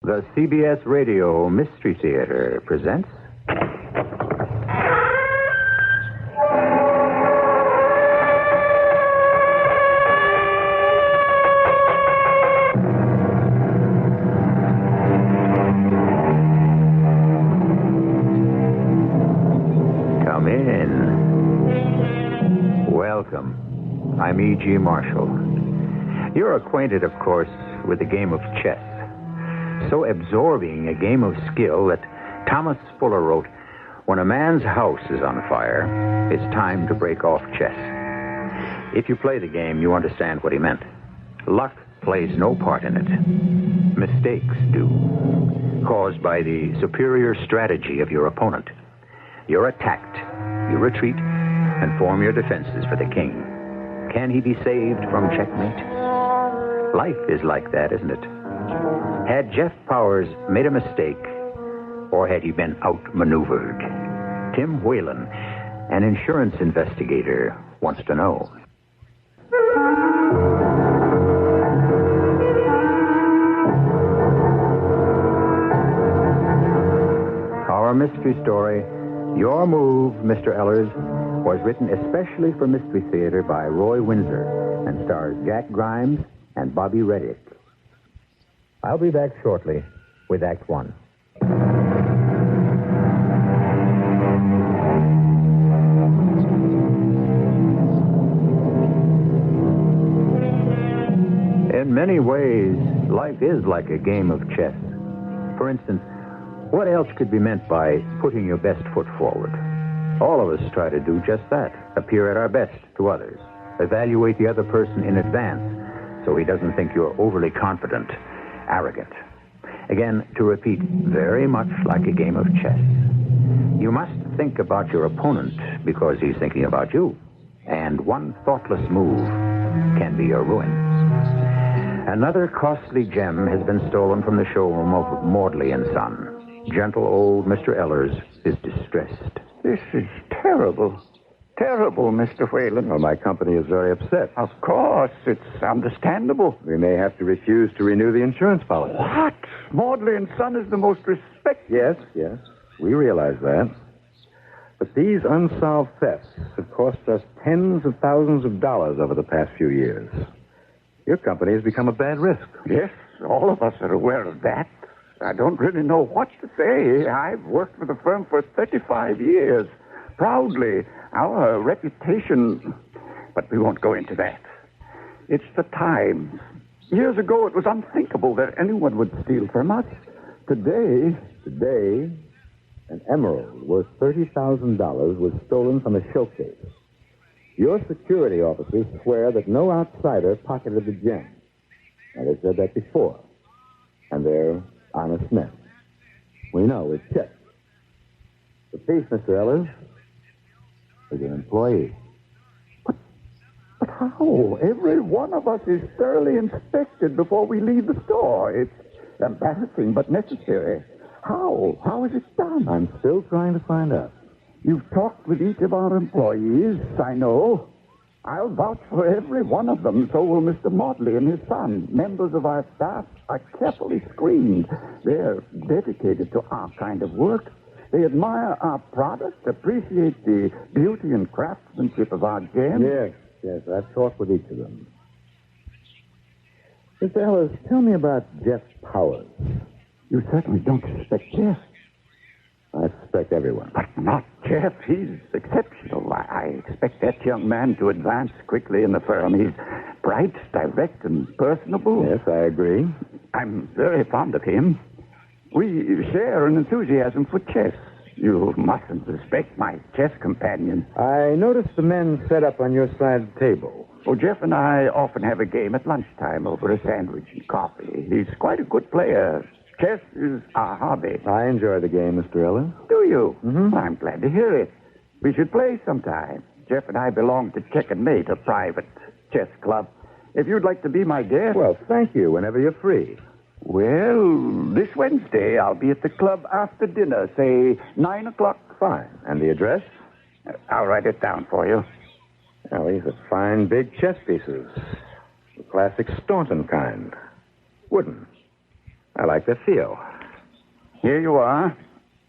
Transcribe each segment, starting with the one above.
The CBS Radio Mystery Theater presents... Come in. Welcome. I'm E.G. Marshall. You're acquainted, of course, with the game of chess. So absorbing a game of skill that Thomas Fuller wrote, "When a man's house is on fire, it's time to break off chess." If you play the game, you understand what he meant. Luck plays no part in it. Mistakes do, caused by the superior strategy of your opponent. You're attacked, you retreat, and form your defenses for the king. Can he be saved from checkmate? Life is like that, isn't it? Had Jeff Powers made a mistake, or had he been outmaneuvered? Tim Whalen, an insurance investigator, wants to know. Our mystery story, Your Move, Mr. Ellers, was written especially for Mystery Theater by Roy Windsor and stars Jack Grimes and Bobby Reddick. I'll be back shortly with Act One. In many ways, life is like a game of chess. For instance, what else could be meant by putting your best foot forward? All of us try to do just that, appear at our best to others, evaluate the other person in advance so he doesn't think you're overly confident, arrogant. Again, to repeat, very much like a game of chess. You must think about your opponent because he's thinking about you. And one thoughtless move can be your ruin. Another costly gem has been stolen from the showroom of Maudley & Son. Gentle old Mr. Ellers is distressed. This is terrible. Terrible, Mr. Whalen. Well, my company is very upset. Of course, it's understandable. We may have to refuse to renew the insurance policy. What? Maudley & Son is the most respected... Yes. We realize that. But these unsolved thefts have cost us tens of thousands of dollars over the past few years. Your company has become a bad risk. Yes, all of us are aware of that. I don't really know what to say. I've worked for the firm for 35 years. Proudly. Our reputation... But we won't go into that. It's the times. Years ago, it was unthinkable that anyone would steal from us. Today, an emerald worth $30,000 was stolen from a showcase. Your security officers swear that no outsider pocketed the gem. Now, they said that before. And they're honest men. We know, it's checked. The thief, Mr. Ellers, is an employee. But how? Every one of us is thoroughly inspected before we leave the store. It's embarrassing, but necessary. How? How is it done? I'm still trying to find out. You've talked with each of our employees, I know. I'll vouch for every one of them. So will Mr. Maudley and his son. Members of our staff are carefully screened. They're dedicated to our kind of work. They admire our product, appreciate the beauty and craftsmanship of our gems. Yes, I've talked with each of them. Mr. Ellers, tell me about Jeff Powers. You certainly don't suspect Jeff. I suspect everyone. But not Jeff. He's exceptional. I expect that young man to advance quickly in the firm. He's bright, direct, and personable. Yes, I agree. I'm very fond of him. We share an enthusiasm for chess. You mustn't suspect my chess companion. I noticed the men set up on your side of the table. Oh, Jeff and I often have a game at lunchtime over a sandwich and coffee. He's quite a good player. Chess is our hobby. I enjoy the game, Mr. Ellers. Do you? Mm-hmm. I'm glad to hear it. We should play sometime. Jeff and I belong to Check and Mate, a private chess club. If you'd like to be my guest... Well, thank you, whenever you're free. Well, this Wednesday, I'll be at the club after dinner, say 9 o'clock. Fine. And the address? I'll write it down for you. Well, these are fine big chess pieces. The classic Staunton kind. Wooden. I like that feel. Here you are.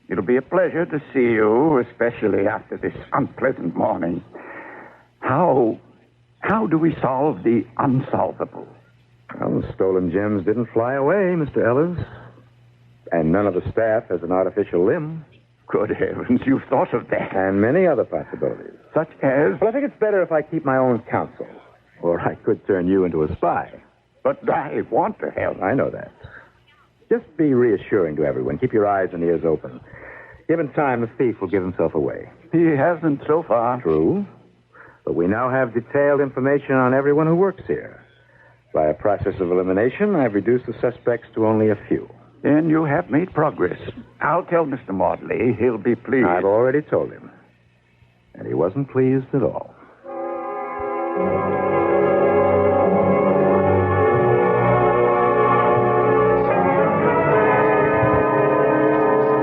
It'll be a pleasure to see you, especially after this unpleasant morning. How do we solve the unsolvable? Well, the stolen gems didn't fly away, Mr. Ellers. And none of the staff has an artificial limb. Good heavens, you've thought of that. And many other possibilities. Such as? Well, I think it's better if I keep my own counsel. Or I could turn you into a spy. But I want to help. I know that. Just be reassuring to everyone. Keep your eyes and ears open. Given time, the thief will give himself away. He hasn't so far. True. But we now have detailed information on everyone who works here. By a process of elimination, I've reduced the suspects to only a few. Then you have made progress. I'll tell Mr. Maudley. He'll be pleased. I've already told him. And he wasn't pleased at all.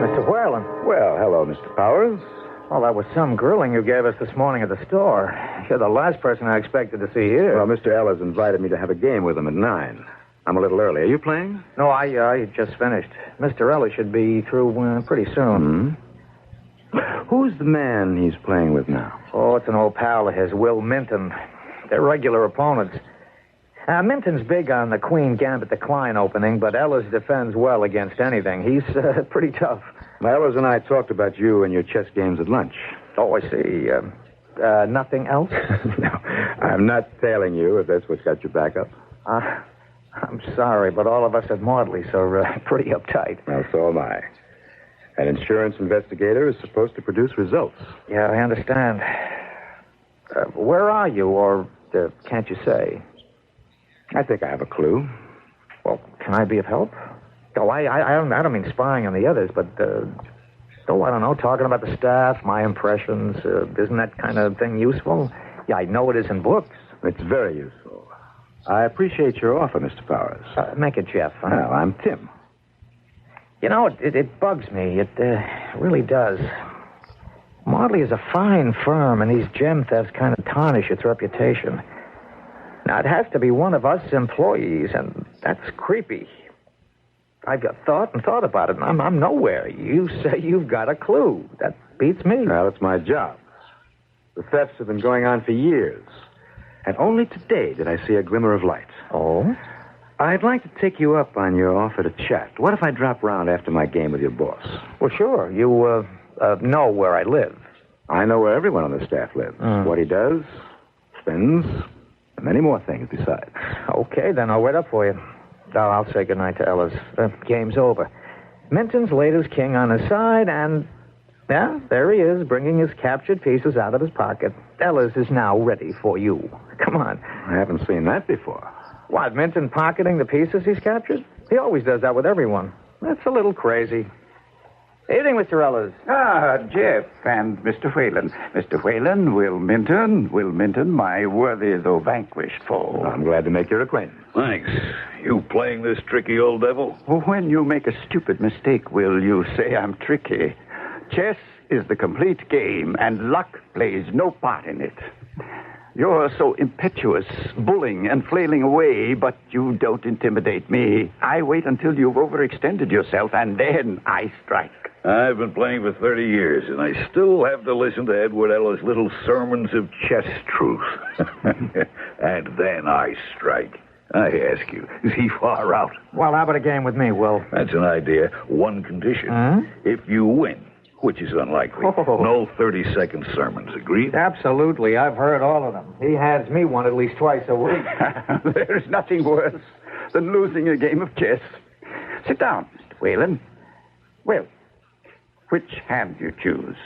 Mr. Whalen. Well, hello, Mr. Powers. Well, that was some grilling you gave us this morning at the store. You're the last person I expected to see here. Well, Mr. Ellers invited me to have a game with him at 9. I'm a little early. Are you playing? No, I just finished. Mr. Ellers should be through pretty soon. Who's the man he's playing with now? Oh, it's an old pal of his, Will Minton. They're regular opponents. Minton's big on the Queen Gambit Decline opening, but Ellers defends well against anything. He's pretty tough. Ellers and I talked about you and your chess games at lunch. Oh, I see. Nothing else? No, I'm not tailing you if that's what's got your back up. I'm sorry, but all of us at Maudley's are pretty uptight. Well, so am I. An insurance investigator is supposed to produce results. Yeah, I understand. Where are you, or can't you say? I think I have a clue. Well, can I be of help? Oh, I don't mean spying on the others, but, I don't know, talking about the staff, my impressions. Isn't that kind of thing useful? Yeah, I know it is in books. It's very useful. I appreciate your offer, Mr. Powers. Make it Jeff. Huh? Well, I'm Tim. You know, it bugs me. It really does. Maudley is a fine firm, and these gem thefts kind of tarnish its reputation. Now, it has to be one of us employees, and that's creepy. I've thought about it, and I'm nowhere. You say you've got a clue. That beats me. Well, it's my job. The thefts have been going on for years. And only today did I see a glimmer of light. Oh? I'd like to take you up on your offer to chat. What if I drop round after my game with your boss? Well, sure. You, know where I live. I know where everyone on the staff lives. What he does, spends, and many more things besides. Okay, then I'll wait up for you. I'll say goodnight to Ellers. Game's over. Minton's laid his king on his side, and, yeah, there he is, bringing his captured pieces out of his pocket. Ellers is now ready for you. Come on. I haven't seen that before. What, Minton pocketing the pieces he's captured? He always does that with everyone. That's a little crazy. Evening, Mr. Ellers. Jeff and Mr. Whalen. Mr. Whalen, Will Minton, my worthy though vanquished foe. I'm glad to make your acquaintance. Thanks. You playing this tricky old devil? When you make a stupid mistake, Will, you say I'm tricky. Chess is the complete game, and luck plays no part in it. You're so impetuous, bullying and flailing away, but you don't intimidate me. I wait until you've overextended yourself, and then I strike. I've been playing for 30 years, and I still have to listen to Edward Ellis' little sermons of chess truth. And then I strike. I ask you, is he far out? Well, how about a game with me, Will? That's an idea. One condition. If you win, which is unlikely. Oh. No 30-second sermons, agreed? Absolutely. I've heard all of them. He hands me one at least twice a week. There's nothing worse than losing a game of chess. Sit down, Mr. Whalen. Well, which hand do you choose?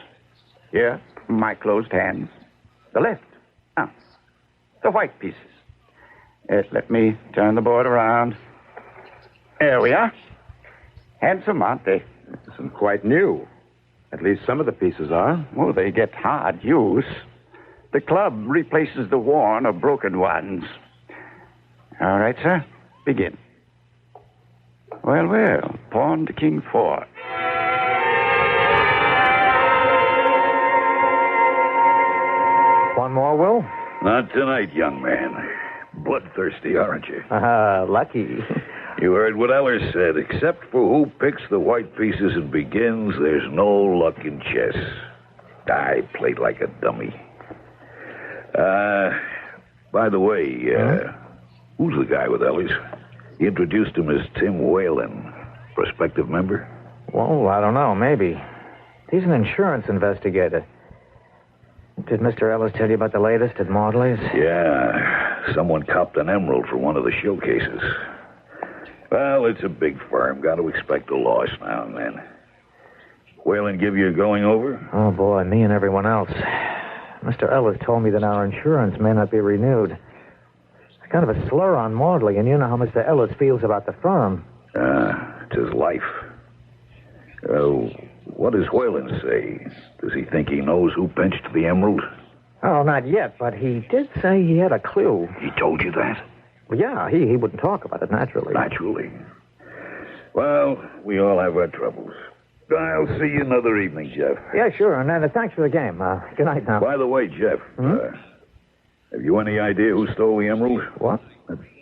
Here, my closed hands. The left. Ah, the white pieces. Let me turn the board around. There we are. Handsome, aren't they? Some quite new. At least some of the pieces are. Oh, they get hard use. The club replaces the worn or broken ones. All right, sir. Begin. Well, pawn to king 4. One more, Will? Not tonight, young man. Bloodthirsty, aren't you? Lucky. You heard what Ellers said. Except for who picks the white pieces and begins, there's no luck in chess. I played like a dummy. By the way, who's the guy with Ellers? He introduced him as Tim Whalen, prospective member. Well, I don't know. Maybe. He's an insurance investigator. Did Mr. Ellers tell you about the latest at Maudley's? Yeah. Someone copped an emerald for one of the showcases. Well, it's a big firm. Got to expect a loss now and then. Whalen give you a going over? Oh, boy, me and everyone else. Mr. Ellers told me that our insurance may not be renewed. It's kind of a slur on Maudley, and you know how Mr. Ellers feels about the firm. It's his life. What does Whalen say? Does he think he knows who pinched the emerald? Oh, not yet, but he did say he had a clue. He told you that? Well, yeah, he wouldn't talk about it, naturally. Naturally. Well, we all have our troubles. I'll see you another evening, Jeff. Yeah, sure, and thanks for the game. Good night now. By the way, Jeff, have you any idea who stole the emerald? What?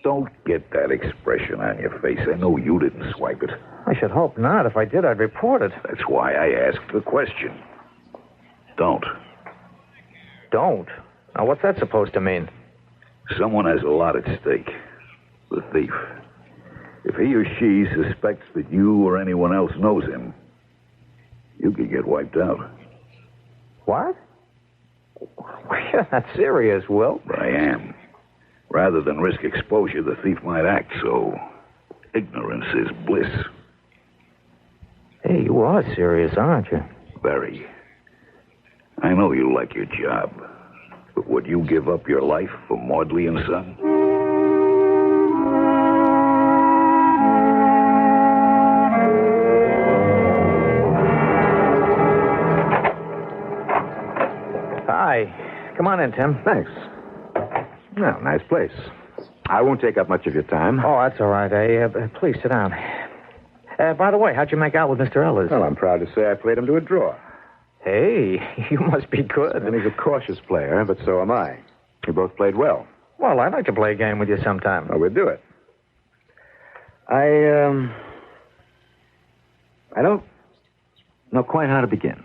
Don't get that expression on your face. I know you didn't swipe it. I should hope not. If I did, I'd report it. That's why I asked the question. Don't. Don't? Now, what's that supposed to mean? Someone has a lot at stake. The thief. If he or she suspects that you or anyone else knows him, you could get wiped out. What? You're not serious, Will. But I am. Rather than risk exposure, the thief might act, so ignorance is bliss. Hey, you are serious, aren't you? Very. I know you like your job, but would you give up your life for Maudley and Son? Hi. Come on in, Tim. Thanks. Well, nice place. I won't take up much of your time. Oh, that's all right. Please sit down. By the way, how'd you make out with Mr. Ellers? Well, I'm proud to say I played him to a draw. Hey, you must be good. And he's a cautious player, but so am I. We both played well. Well, I'd like to play a game with you sometime. Oh, we'll do it. I don't know quite how to begin.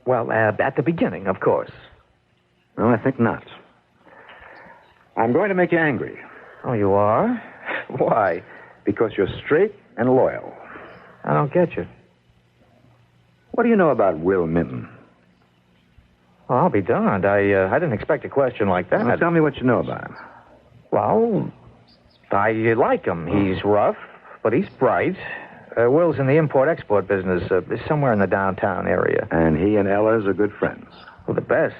Well, at the beginning, of course. No, I think not. I'm going to make you angry. Oh, you are? Why? Because you're straight and loyal. I don't get you. What do you know about Will Minton? Well, I'll be darned. I didn't expect a question like that. Well, tell me what you know about him. Well, I like him. He's rough, but he's bright. Will's in the import-export business, somewhere in the downtown area. And he and Ellers are good friends. Well, the best.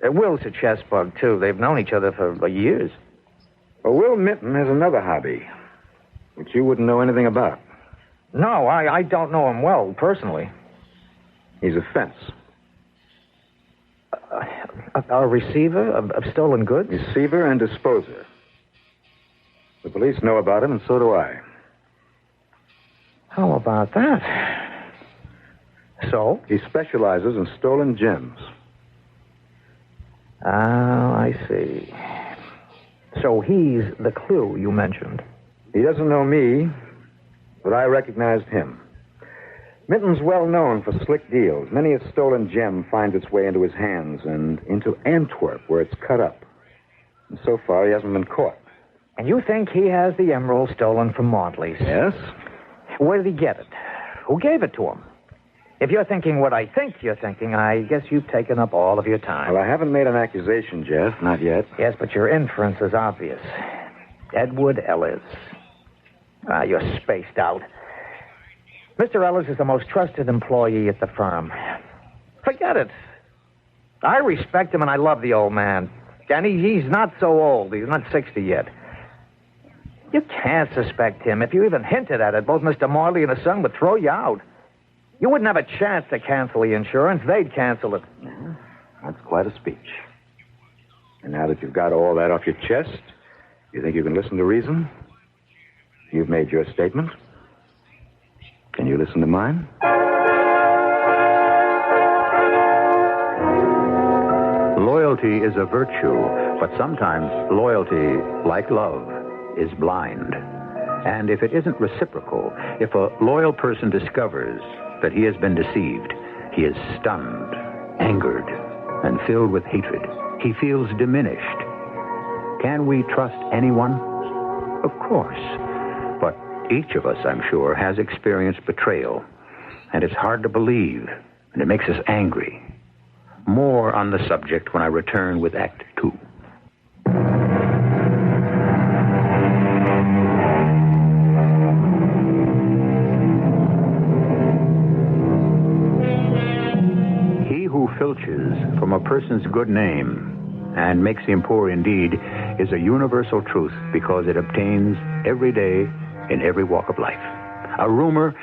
Will's a chess bug, too. They've known each other for years. Well, Will Minton has another hobby, which you wouldn't know anything about. No, I don't know him well, personally. He's a fence. A receiver of stolen goods? Receiver and disposer. The police know about him, and so do I. How about that? So? He specializes in stolen gems. Oh, I see. So he's the clue you mentioned. He doesn't know me, but I recognized him. Minton's well known for slick deals. Many a stolen gem finds its way into his hands and into Antwerp, where it's cut up. And so far, he hasn't been caught. And you think he has the emerald stolen from Maudley's? Yes? Where did he get it? Who gave it to him? If you're thinking what I think you're thinking, I guess you've taken up all of your time. Well, I haven't made an accusation, Jeff. Not yet. Yes, but your inference is obvious. Edward Ellers. You're spaced out. Mr. Ellers is the most trusted employee at the firm. Forget it. I respect him and I love the old man. And he's not so old. He's not 60 yet. You can't suspect him. If you even hinted at it, both Mr. Maudley and his son would throw you out. You wouldn't have a chance to cancel the insurance. They'd cancel it. Yeah, that's quite a speech. And now that you've got all that off your chest, you think you can listen to reason? You've made your statement. Can you listen to mine? Loyalty is a virtue, but sometimes loyalty, like love, is blind. And if it isn't reciprocal, if a loyal person discovers that he has been deceived, he is stunned, angered, and filled with hatred. He feels diminished. Can we trust anyone? Of course. But each of us, I'm sure, has experienced betrayal. And it's hard to believe, and it makes us angry. More on the subject when I return with Act 2. He who filches from a person's good name and makes him poor indeed is a universal truth because it obtains every day in every walk of life. A rumor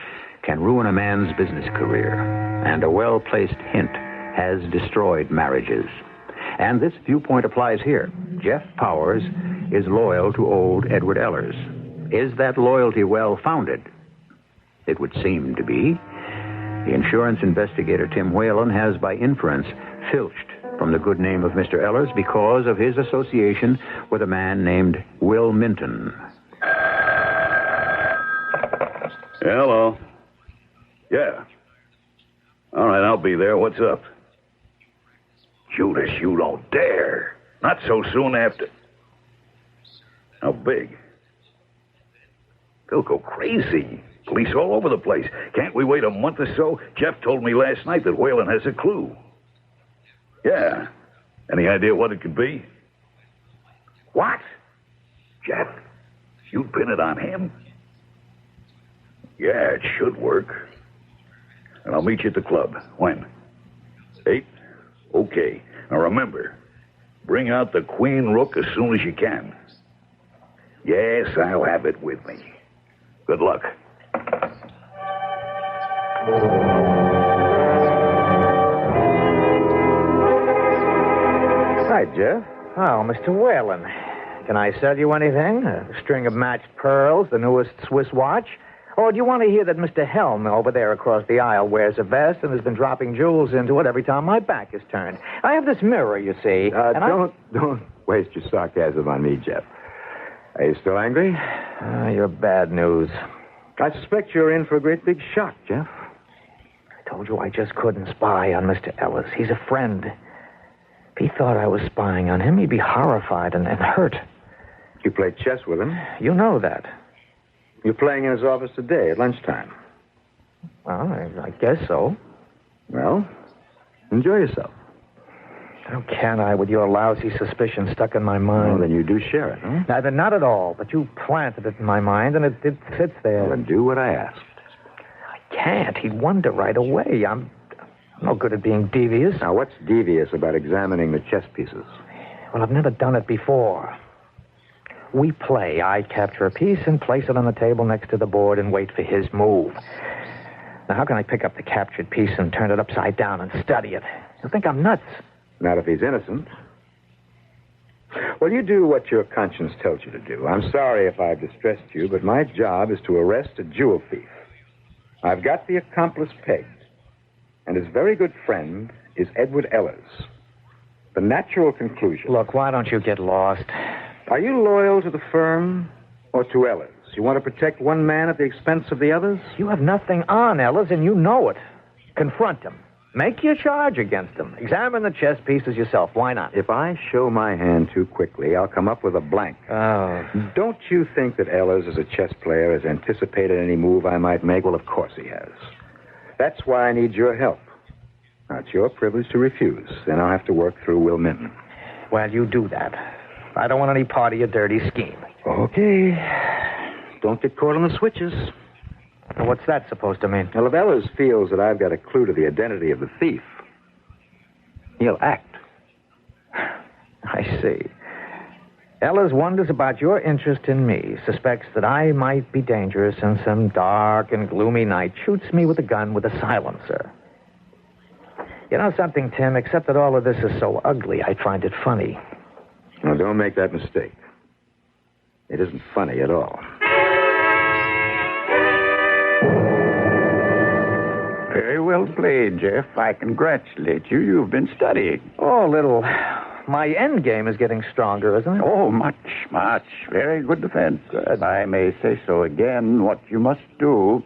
can ruin a man's business career, and a well-placed hint has destroyed marriages. And this viewpoint applies here. Jeff Powers is loyal to old Edward Ellers. Is that loyalty well-founded? It would seem to be. The insurance investigator, Tim Whalen, has by inference filched from the good name of Mr. Ellers because of his association with a man named Will Minton. Hello. Yeah. All right, I'll be there. What's up? Judas, you don't dare. Not so soon after. How big? They'll go crazy. Police all over the place. Can't we wait a month or so? Jeff told me last night that Whalen has a clue. Yeah. Any idea what it could be? What? Jeff, you'd pin it on him? Yeah, it should work. And I'll meet you at the club. When? 8? Okay. Now remember, bring out the queen rook as soon as you can. Yes, I'll have it with me. Good luck. Hi, Jeff. Oh, Mr. Whalen. Can I sell you anything? A string of matched pearls, the newest Swiss watch? Or do you want to hear that Mr. Helm over there across the aisle wears a vest and has been dropping jewels into it every time my back is turned? I have this mirror, you see. Don't waste your sarcasm on me, Jeff. Are you still angry? You're bad news. I suspect you're in for a great big shock, Jeff. I told you I just couldn't spy on Mr. Ellers. He's a friend. If he thought I was spying on him, he'd be horrified and hurt. You played chess with him? You know that. You're playing in his office today at lunchtime. Well, I guess so. Well, enjoy yourself. How can I with your lousy suspicion stuck in my mind? Well, then you do share it, huh? Neither, not at all, but you planted it in my mind, and it sits there. Well, then do what I asked. I can't. He'd wonder right away. I'm no good at being devious. Now, what's devious about examining the chess pieces? Well, I've never done it before. We play. I capture a piece and place it on the table next to the board and wait for his move. Now, how can I pick up the captured piece and turn it upside down and study it? You'll think I'm nuts. Not if he's innocent. Well, you do what your conscience tells you to do. I'm sorry if I've distressed you, but my job is to arrest a jewel thief. I've got the accomplice pegged, and his very good friend is Edward Ellers. The natural conclusion... Look, why don't you get lost? Are you loyal to the firm or to Ellers? You want to protect one man at the expense of the others? You have nothing on Ellers, and you know it. Confront him. Make your charge against him. Examine the chess pieces yourself. Why not? If I show my hand too quickly, I'll come up with a blank. Oh. Don't you think that Ellers, as a chess player, has anticipated any move I might make? Well, of course he has. That's why I need your help. Now, it's your privilege to refuse. Then I'll have to work through Will Minton. Well, you do that. I don't want any part of your dirty scheme. Okay. Don't get caught on the switches. What's that supposed to mean? Well, if Ellers feels that I've got a clue to the identity of the thief, he'll act. I see. Ellers wonders about your interest in me, suspects that I might be dangerous, and some dark and gloomy night shoots me with a gun with a silencer. You know something, Tim? Except that all of this is so ugly, I find it funny. Now, don't make that mistake. It isn't funny at all. Very well played, Jeff. I congratulate you. You've been studying. Oh, a little. My end game is getting stronger, isn't it? Oh, much, much. Very good defense. If I may say so again, what you must do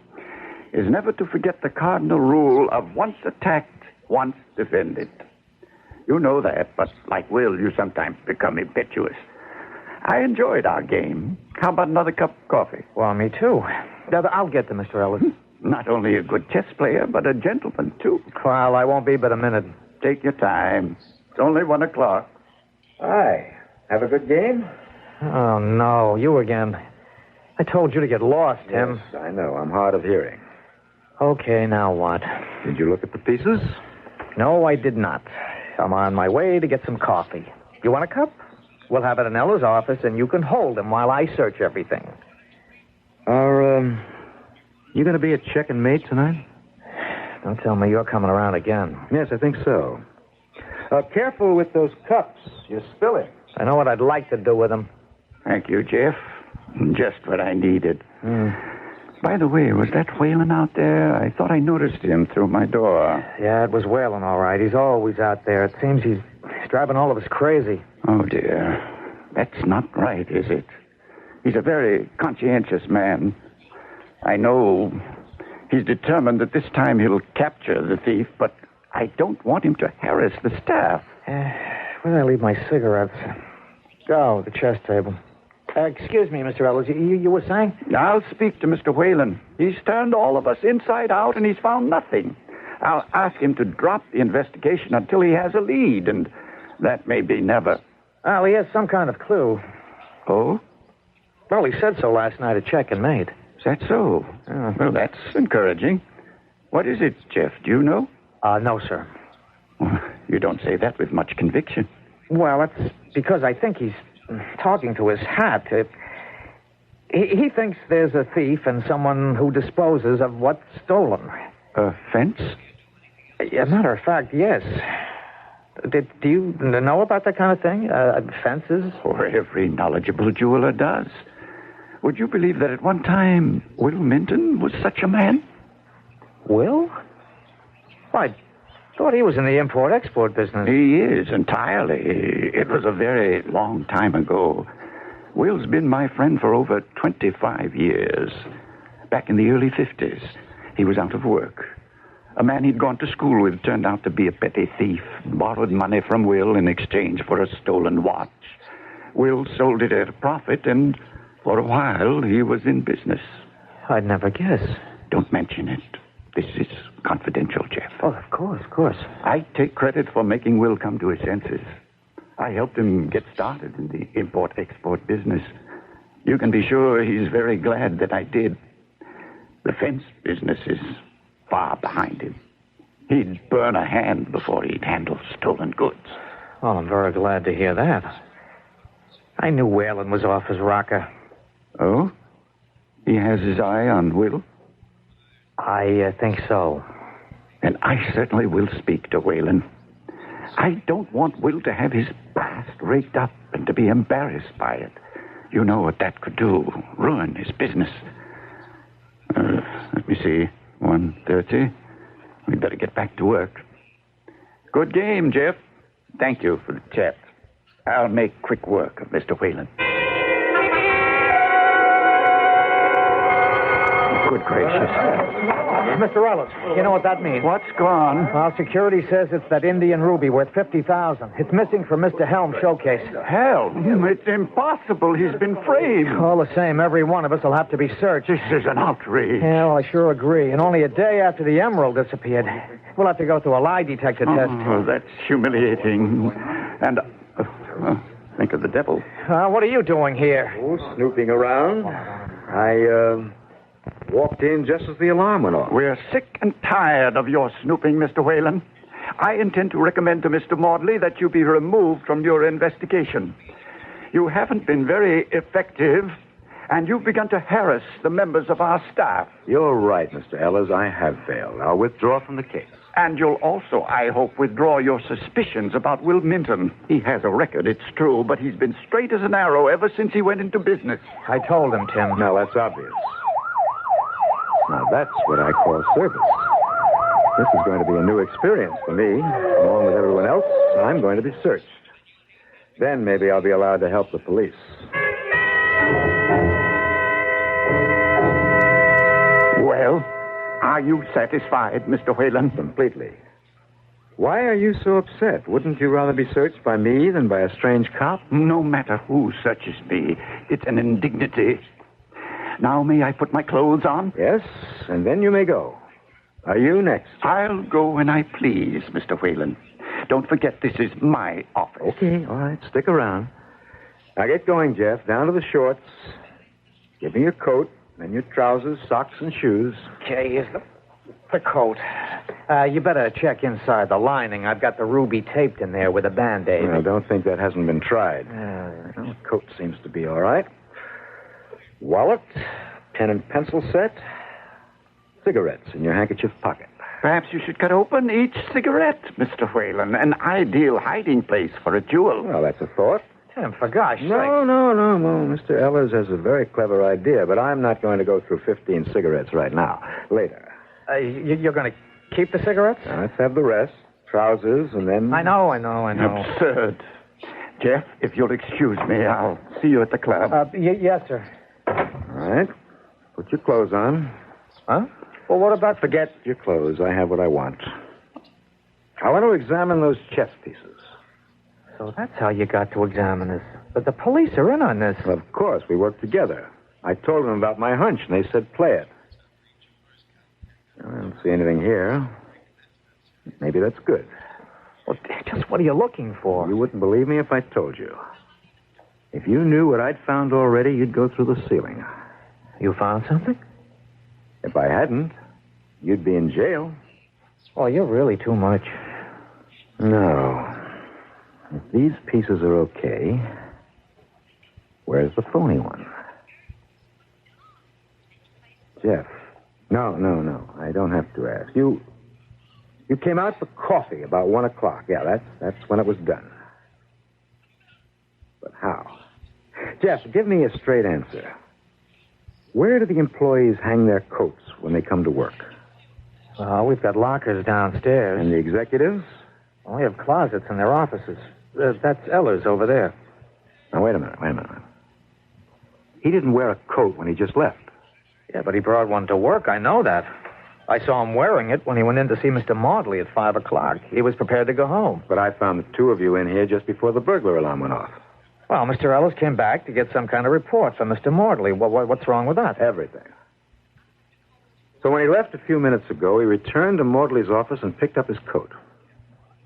is never to forget the cardinal rule of once attacked, once defended. You know that, but like Will, you sometimes become impetuous. I enjoyed our game. How about another cup of coffee? Well, me too. I'll get to Mr. Ellers. Not only a good chess player, but a gentleman, too. Well, I won't be but a minute. Take your time. It's only 1 o'clock. Hi. Have a good game? Oh, no. You again. I told you to get lost, Tim. Yes, I know. I'm hard of hearing. Okay, now what? Did you look at the pieces? No, I did not. I'm on my way to get some coffee. You want a cup? We'll have it in Ellers' office, and you can hold them while I search everything. You going to be at check and mate tonight? Don't tell me you're coming around again. Yes, I think so. Careful with those cups. You're spilling. I know what I'd like to do with them. Thank you, Jeff. Just what I needed. By the way, was that Whalen out there? I thought I noticed him through my door. Yeah, it was Whalen, all right. He's always out there. It seems he's driving all of us crazy. Oh, dear. That's not right, is it? He's a very conscientious man. I know he's determined that this time he'll capture the thief, but I don't want him to harass the staff. Where did I leave my cigarettes? Oh, the chess table. Excuse me, Mr. Ellers. You were saying? I'll speak to Mr. Whalen. He's turned all of us inside out, and he's found nothing. I'll ask him to drop the investigation until he has a lead, and that may be never. Well, he has some kind of clue. Oh? Well, he said so last night at check and mate. Is that so? Well, that's encouraging. What is it, Jeff? Do you know? No, sir. Well, you don't say that with much conviction. Well, that's because I think he's talking to his hat. He thinks there's a thief and someone who disposes of what's stolen. A fence? As a matter of fact, yes. Do you know about that kind of thing? Fences? Or every knowledgeable jeweler does. Would you believe that at one time Will Minton was such a man? Will? Well, I thought he was in the import-export business. He is, entirely. It was a very long time ago. Will's been my friend for over 25 years. Back in the early 50s, he was out of work. A man he'd gone to school with turned out to be a petty thief, borrowed money from Will in exchange for a stolen watch. Will sold it at a profit, and for a while he was in business. I'd never guess. Don't mention it. This is confidential, Jeff. Oh, of course. I take credit for making Will come to his senses. I helped him get started in the import-export business. You can be sure he's very glad that I did. The fence business is far behind him. He'd burn a hand before he'd handle stolen goods. Well, I'm very glad to hear that. I knew Whalen was off his rocker. Oh? He has his eye on Will? I think so. And I certainly will speak to Whalen. I don't want Will to have his past raked up and to be embarrassed by it. You know what that could do. Ruin his business. Let me see. 1:30. We'd better get back to work. Good game, Jeff. Thank you for the chat. I'll make quick work of Mr. Whalen. Good gracious. Mr. Ellers, you know what that means? What's gone? Well, security says it's that Indian ruby worth $50,000. It's missing from Mr. Helm's showcase. Hell, it's impossible. He's been framed. All the same, every one of us will have to be searched. This is an outrage. Yeah, well, I sure agree. And only a day after the emerald disappeared. We'll have to go through a lie detector test. Oh, that's humiliating. And, think of the devil. What are you doing here? Oh, snooping around. I walked in just as the alarm went off. We're sick and tired of your snooping, Mr. Whalen. I intend to recommend to Mr. Maudley that you be removed from your investigation. You haven't been very effective, and you've begun to harass the members of our staff. You're right, Mr. Ellers. I have failed. I'll withdraw from the case. And you'll also, I hope, withdraw your suspicions about Will Minton. He has a record, it's true, but he's been straight as an arrow ever since he went into business. I told him, Tim. Now, that's obvious. Now, that's what I call service. This is going to be a new experience for me. Along with everyone else, I'm going to be searched. Then maybe I'll be allowed to help the police. Well, are you satisfied, Mr. Whalen? Completely. Why are you so upset? Wouldn't you rather be searched by me than by a strange cop? No matter who searches me, it's an indignity. Now may I put my clothes on? Yes, and then you may go. Are you next? I'll go when I please, Mr. Whalen. Don't forget this is my office. Okay, all right. Stick around. Now get going, Jeff. Down to the shorts. Give me your coat, then your trousers, socks, and shoes. Okay, here's the coat. You better check inside the lining. I've got the ruby taped in there with a Band-Aid. I don't think that hasn't been tried. The coat seems to be all right. Wallet, pen and pencil set, cigarettes in your handkerchief pocket. Perhaps you should cut open each cigarette, Mr. Whalen. An ideal hiding place for a jewel. Well, that's a thought. Tim, for gosh sake. No. Mr. Ellers has a very clever idea, but I'm not going to go through 15 cigarettes right now. Later. You're going to keep the cigarettes? Now, let's have the rest. Trousers, and then... I know. Absurd. Jeff, if you'll excuse me, I'll see you at the club. Yes, sir. All right. Put your clothes on. Huh? Well, what about... Forget your clothes. I have what I want. I want to examine those chess pieces. So that's how you got to examine us. But the police are in on this. Well, of course, we worked together. I told them about my hunch, and they said play it. I don't see anything here. Maybe that's good. Well, just what are you looking for? You wouldn't believe me if I told you. If you knew what I'd found already, you'd go through the ceiling. You found something? If I hadn't, you'd be in jail. Oh, you're really too much. No. If these pieces are okay, where's the phony one? Jeff. No. I don't have to ask. You came out for coffee about 1 o'clock. Yeah, that's when it was done. But how? Jeff, give me a straight answer. Where do the employees hang their coats when they come to work? Well, we've got lockers downstairs. And the executives? Well, we have closets in their offices. That's Ellers over there. Now, wait a minute. He didn't wear a coat when he just left. Yeah, but he brought one to work. I know that. I saw him wearing it when he went in to see Mr. Maudley at 5 o'clock. He was prepared to go home. But I found the two of you in here just before the burglar alarm went off. Well, Mr. Ellers came back to get some kind of report from Mr. Maudley. What's wrong with that? Everything. So when he left a few minutes ago, he returned to Maudley's office and picked up his coat.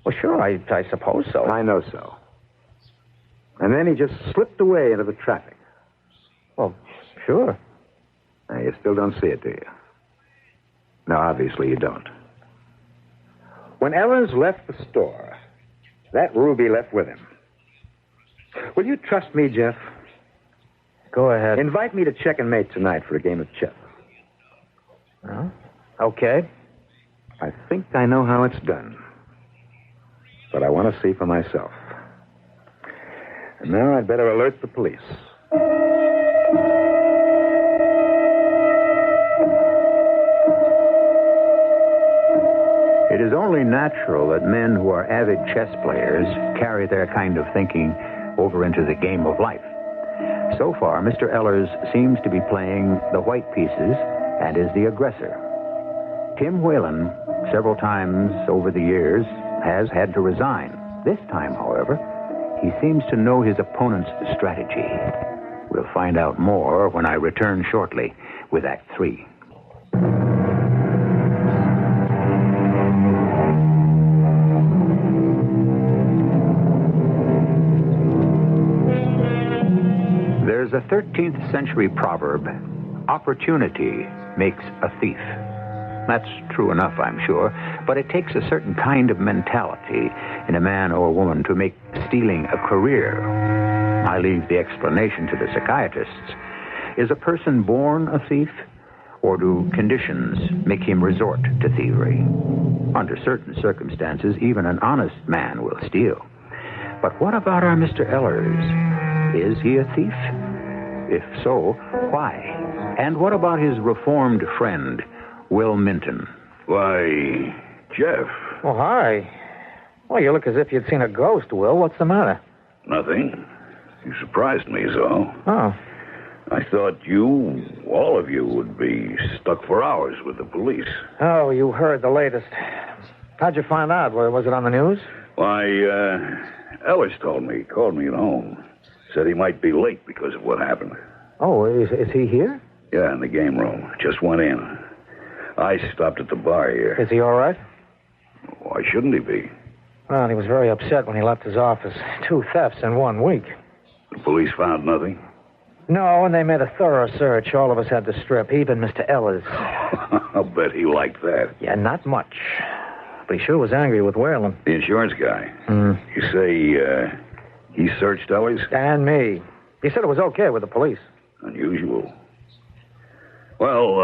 Well, sure, I suppose so. I know so. And then he just slipped away into the traffic. Well, sure. Now, you still don't see it, do you? No, obviously you don't. When Ellers left the store, that ruby left with him. Will you trust me, Jeff? Go ahead. Invite me to check and mate tonight for a game of chess. Well, okay. I think I know how it's done. But I want to see for myself. And now I'd better alert the police. It is only natural that men who are avid chess players carry their kind of thinking over into the game of life. So far, Mr. Ellers seems to be playing the white pieces and is the aggressor. Tim Whalen, several times over the years, has had to resign. This time, however, he seems to know his opponent's strategy. We'll find out more when I return shortly with Act 3. There's a 13th century proverb, opportunity makes a thief. That's true enough, I'm sure, but it takes a certain kind of mentality in a man or woman to make stealing a career. I leave the explanation to the psychiatrists. Is a person born a thief, or do conditions make him resort to thievery? Under certain circumstances, even an honest man will steal. But what about our Mr. Ellers? Is he a thief? If so, why? And what about his reformed friend, Will Minton? Why, Jeff. Well, hi. Well, you look as if you'd seen a ghost, Will. What's the matter? Nothing. You surprised me, is all. Oh. I thought all of you, would be stuck for hours with the police. Oh, you heard the latest. How'd you find out? Was it on the news? Why, Ellers told me. He called me at home. Said he might be late because of what happened. Oh, is he here? Yeah, in the game room. Just went in. I stopped at the bar here. Is he all right? Why shouldn't he be? Well, he was very upset when he left his office. 2 thefts in 1 week. The police found nothing? No, and they made a thorough search. All of us had to strip, even Mr. Ellers. I'll bet he liked that. Yeah, not much. But he sure was angry with Whalen. The insurance guy. You say he searched Ellers? And me. He said it was okay with the police. Unusual. Well,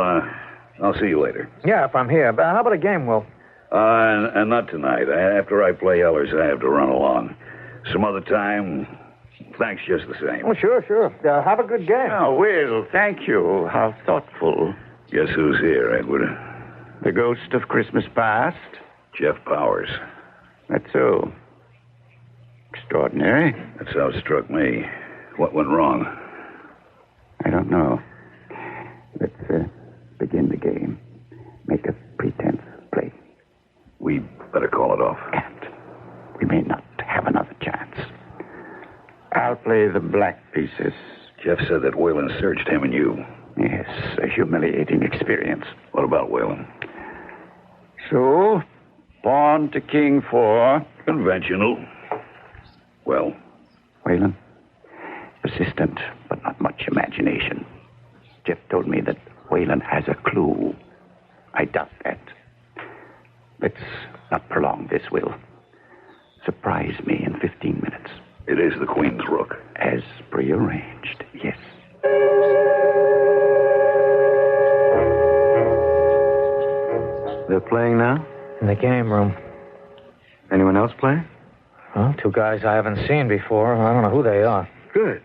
I'll see you later. Yeah, if I'm here. But how about a game, Will? And not tonight. After I play Ellers, I have to run along. Some other time, thanks just the same. Oh, sure. Have a good game. Oh, Will, thank you. How thoughtful. Guess who's here, Edward? The ghost of Christmas past? Jeff Powers. That's so. Extraordinary. That's how it struck me. What went wrong? I don't know. Let's begin the game. Make a pretense play. We better call it off. And we may not have another chance. I'll play the black pieces. Jeff said that Whalen searched him and you. Yes, a humiliating experience. What about Whalen? So, pawn to king 4. Conventional. Well? Whalen, persistent, but not much imagination. Jeff told me that Whalen has a clue. I doubt that. Let's not prolong this, Will. Surprise me in 15 minutes. It is the Queen's Rook. As prearranged, yes. They're playing now? In the game room. Anyone else playing? Well, 2 guys I haven't seen before. I don't know who they are. Good.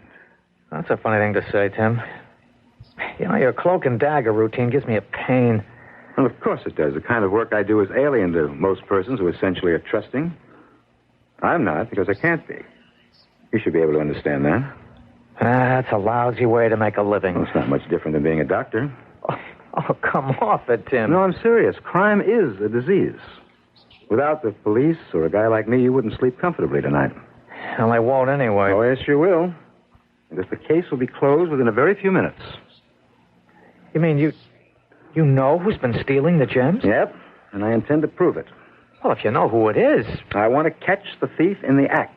That's a funny thing to say, Tim. You know, your cloak and dagger routine gives me a pain. Well, of course it does. The kind of work I do is alien to most persons who essentially are trusting. I'm not, because I can't be. You should be able to understand that. That's a lousy way to make a living. Well, it's not much different than being a doctor. Oh, come off it, Tim. No, I'm serious. Crime is a disease. Without the police or a guy like me, you wouldn't sleep comfortably tonight. Well, I won't anyway. Oh, yes, you will. Because the case will be closed within a very few minutes. You mean you know who's been stealing the gems? Yep, and I intend to prove it. Well, if you know who it is. I want to catch the thief in the act.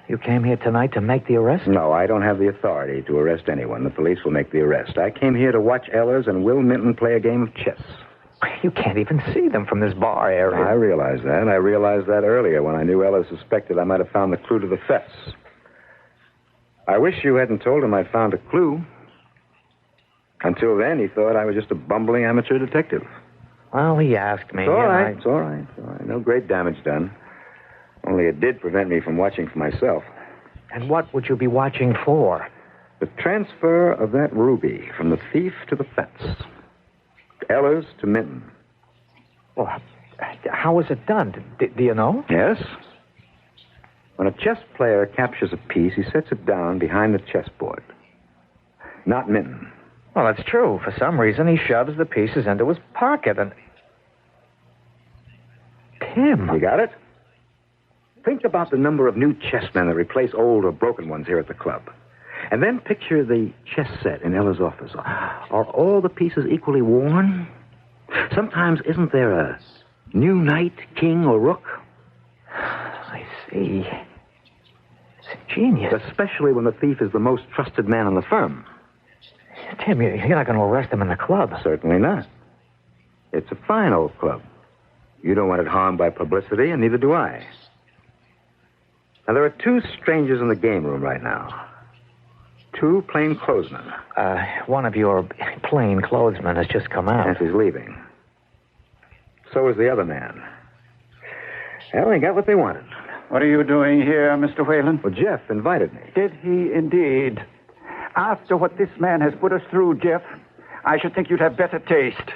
You came here tonight to make the arrest? No, I don't have the authority to arrest anyone. The police will make the arrest. I came here to watch Ellers and Will Minton play a game of chess. You can't even see them from this bar area. I realize that. I realized that earlier when I knew Ellers suspected I might have found the clue to the thefts. I wish you hadn't told him I'd found a clue. Until then, he thought I was just a bumbling amateur detective. Well, he asked me. It's all right. It's all right. No great damage done. Only it did prevent me from watching for myself. And what would you be watching for? The transfer of that ruby from the thief to the fence. Ellers to Minton. Well, how was it done? Do you know? Yes. When a chess player captures a piece, he sets it down behind the chessboard. Not Minton. Well, that's true. For some reason, he shoves the pieces into his pocket and... Tim. You got it? Think about the number of new chessmen that replace old or broken ones here at the club. And then picture the chess set in Ellers' office. Are all the pieces equally worn? Sometimes isn't there a new knight, king, or rook? I see. It's genius. Especially when the thief is the most trusted man in the firm. Tim, you're not going to arrest him in the club. Certainly not. It's a fine old club. You don't want it harmed by publicity, and neither do I. Now, there are 2 strangers in the game room right now. 2 plainclothesmen. One of your plainclothesmen has just come out. Yes, he's leaving. So is the other man. Well, they got what they wanted. What are you doing here, Mr. Whalen? Well, Jeff invited me. Did he indeed? After what this man has put us through, Jeff, I should think you'd have better taste.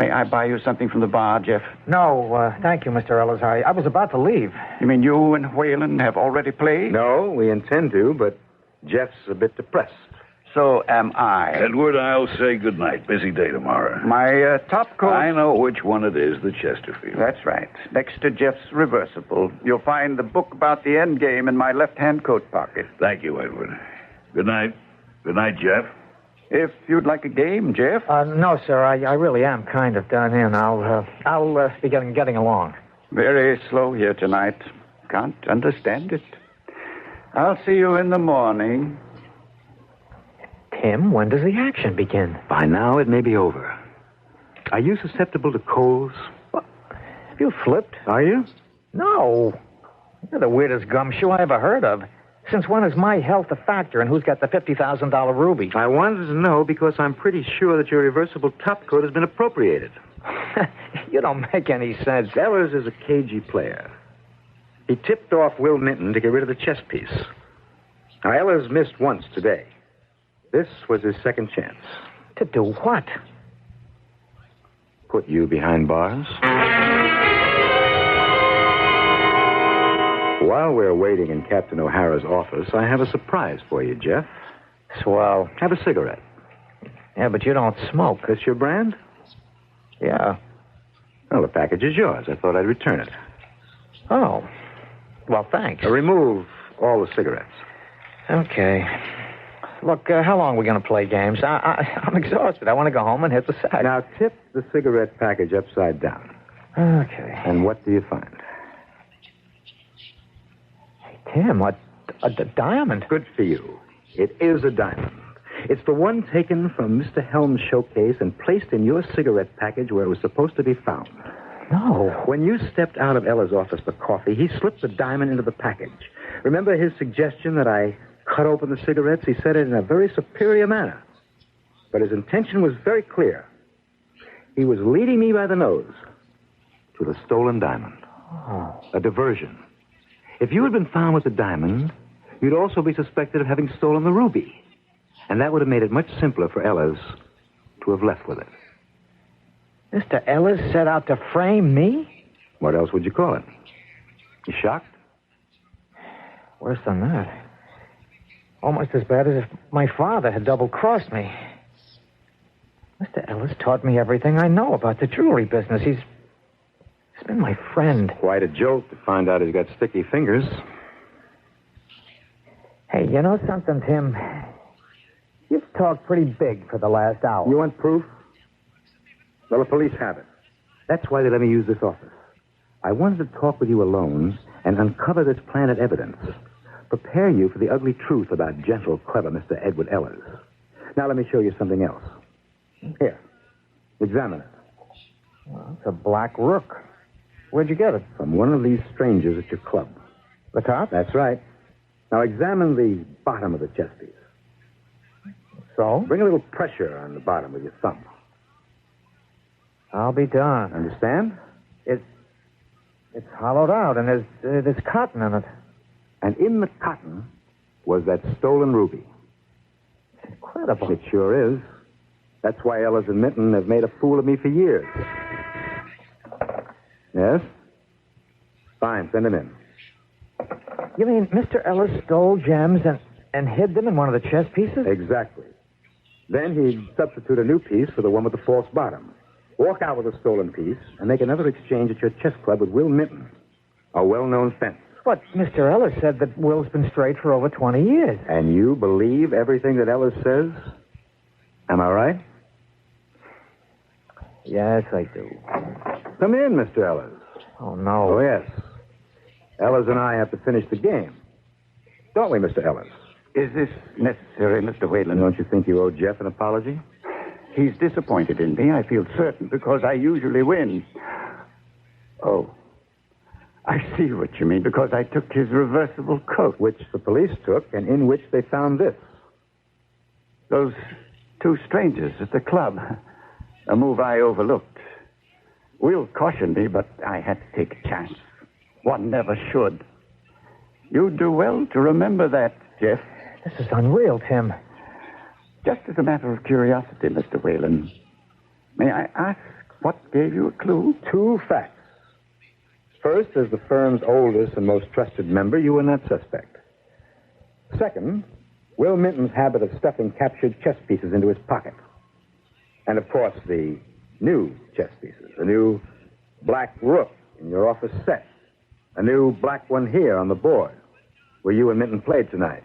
May I buy you something from the bar, Jeff? No, thank you, Mr. Ellers. I was about to leave. You mean you and Whalen have already played? No, we intend to, but Jeff's a bit depressed. So am I. Edward, I'll say goodnight. Busy day tomorrow. My top coat... I know which one it is, the Chesterfield. That's right. Next to Jeff's reversible. You'll find the book about the end game in my left-hand coat pocket. Thank you, Edward. Good night. Good night, Jeff. If you'd like a game, Jeff. No, sir. I really am kind of done in. I'll be getting along. Very slow here tonight. Can't understand it. I'll see you in the morning. Tim, when does the action begin? By now, it may be over. Are you susceptible to colds? Have you flipped? Are you? No. You're the weirdest gumshoe I ever heard of. Since when is my health a factor, and who's got the $50,000 ruby? I wanted to know because I'm pretty sure that your reversible top coat has been appropriated. You don't make any sense. Ellers is a cagey player. He tipped off Will Minton to get rid of the chess piece. Now, Ellers missed once today. This was his second chance. To do what? Put you behind bars. While we're waiting in Captain O'Hara's office, I have a surprise for you, Jeff. Swell. Have a cigarette. Yeah, but you don't smoke. That's your brand? Yeah. Well, the package is yours. I thought I'd return it. Oh. Well, thanks. Remove all the cigarettes. Okay. Look, how long are we going to play games? I'm exhausted. I want to go home and hit the sack. Now, tip the cigarette package upside down. Okay. And what do you find? Tim, a diamond. Good for you. It is a diamond. It's the one taken from Mr. Helm's showcase and placed in your cigarette package where it was supposed to be found. No. When you stepped out of Eller's office for coffee, he slipped the diamond into the package. Remember his suggestion that I cut open the cigarettes? He said it in a very superior manner. But his intention was very clear. He was leading me by the nose to the stolen diamond. Oh. A diversion. If you had been found with the diamond, you'd also be suspected of having stolen the ruby. And that would have made it much simpler for Ellers to have left with it. Mr. Ellers set out to frame me? What else would you call it? You shocked? Worse than that. Almost as bad as if my father had double-crossed me. Mr. Ellers taught me everything I know about the jewelry business. He's been my friend. Quite a jolt to find out he's got sticky fingers. Hey, you know something, Tim? You've talked pretty big for the last hour. You want proof? Well, the police have it. That's why they let me use this office. I wanted to talk with you alone and uncover this planet evidence. Prepare you for the ugly truth about gentle, clever Mr. Edward Ellers. Now let me show you something else. Here. Examine it. Well, it's a black rook. Where'd you get it? From one of these strangers at your club. The top? That's right. Now examine the bottom of the chess piece. So? Bring a little pressure on the bottom with your thumb. I'll be darned. Understand? It's hollowed out, and there's cotton in it. And in the cotton was that stolen ruby. It's incredible. It sure is. That's why Ellers and Minton have made a fool of me for years. Yes? Fine, send him in. You mean Mr. Ellers stole gems and hid them in one of the chess pieces? Exactly. Then he'd substitute a new piece for the one with the false bottom. Walk out with a stolen piece and make another exchange at your chess club with Will Minton, a well-known fence. But Mr. Ellers said that Will's been straight for over 20 years. And you believe everything that Ellers says? Am I right? Yes, I do. Come in, Mr. Ellers. Oh, no. Oh, yes. Ellers and I have to finish the game. Don't we, Mr. Ellers? Is this necessary, Mr. Whalen? Don't you think you owe Jeff an apology? He's disappointed in me, I feel certain, because I usually win. Oh. I see what you mean, because I took his reversible coat. Which the police took, and in which they found this. Those two strangers at the club. A move I overlooked. Will cautioned me, but I had to take a chance. One never should. You'd do well to remember that, Jeff. This is unreal, Tim. Just as a matter of curiosity, Mr. Whalen, may I ask What gave you a clue? 2 facts. First, as the firm's oldest and most trusted member, you were not suspect. Second, Will Minton's habit of stuffing captured chess pieces into his pocket. And, of course, the new chess pieces. A new black rook in your office set. A new black one here on the board where you and Minton played tonight.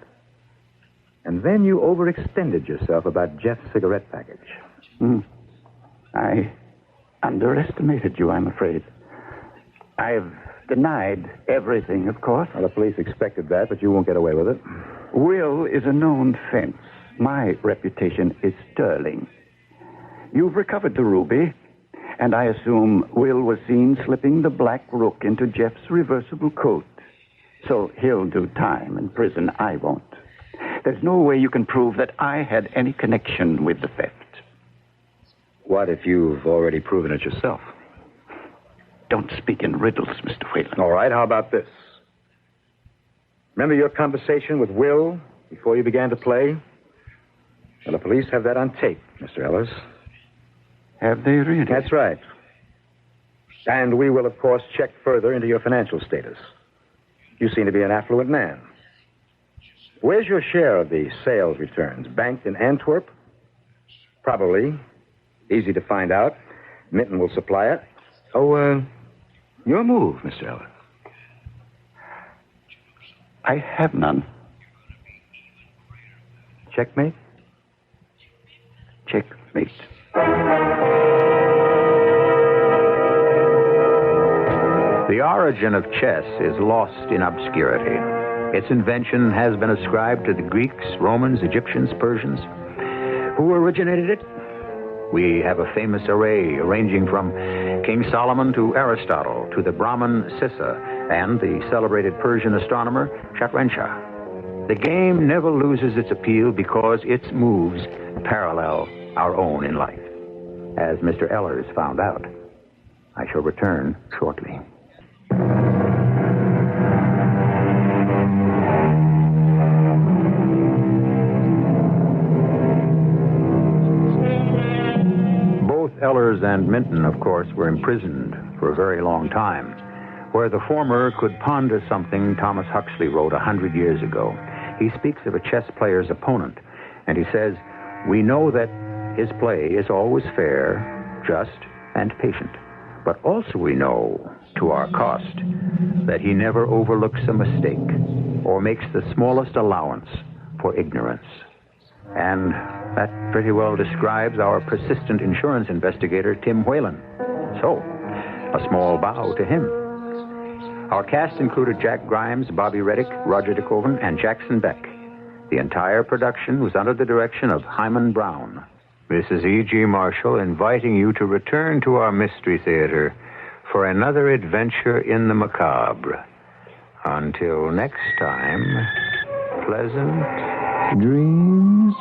And then you overextended yourself about Jeff's cigarette package. I underestimated you, I'm afraid. I've denied everything, of course. Well, the police expected that, but you won't get away with it. Will is a known fence. My reputation is sterling. You've recovered the ruby, and I assume Will was seen slipping the black rook into Jeff's reversible coat. So he'll do time in prison. I won't. There's no way you can prove that I had any connection with the theft. What if you've already proven it yourself? Don't speak in riddles, Mr. Whalen. All right, how about this? Remember your conversation with Will before you began to play? Well, the police have that on tape, Mr. Ellers. Have they really? That's right. And we will, of course, check further into your financial status. You seem to be an affluent man. Where's your share of the sales returns? Banked in Antwerp? Probably. Easy to find out. Minton will supply it. Oh, your move, Mr. Ellers. I have none. Checkmate? Checkmate. The origin of chess is lost in obscurity. Its invention has been ascribed to the Greeks, Romans, Egyptians, Persians. Who originated it? We have a famous array ranging from King Solomon to Aristotle to the Brahmin Sissa and the celebrated Persian astronomer Shatranjah. The game never loses its appeal because its moves parallel our own in life. As Mr. Ellers found out. I shall return shortly. Both Ellers and Minton, of course, were imprisoned for a very long time, where the former could ponder something Thomas Huxley wrote 100 years ago. He speaks of a chess player's opponent, and he says, "We know that his play is always fair, just, and patient. But also we know, to our cost, that he never overlooks a mistake or makes the smallest allowance for ignorance." And that pretty well describes our persistent insurance investigator, Tim Whalen. So, a small bow to him. Our cast included Jack Grimes, Bobby Reddick, Roger DeKoven, and Jackson Beck. The entire production was under the direction of Hyman Brown. This is E.G. Marshall inviting you to return to our Mystery Theater for another adventure in the macabre. Until next time, pleasant dreams.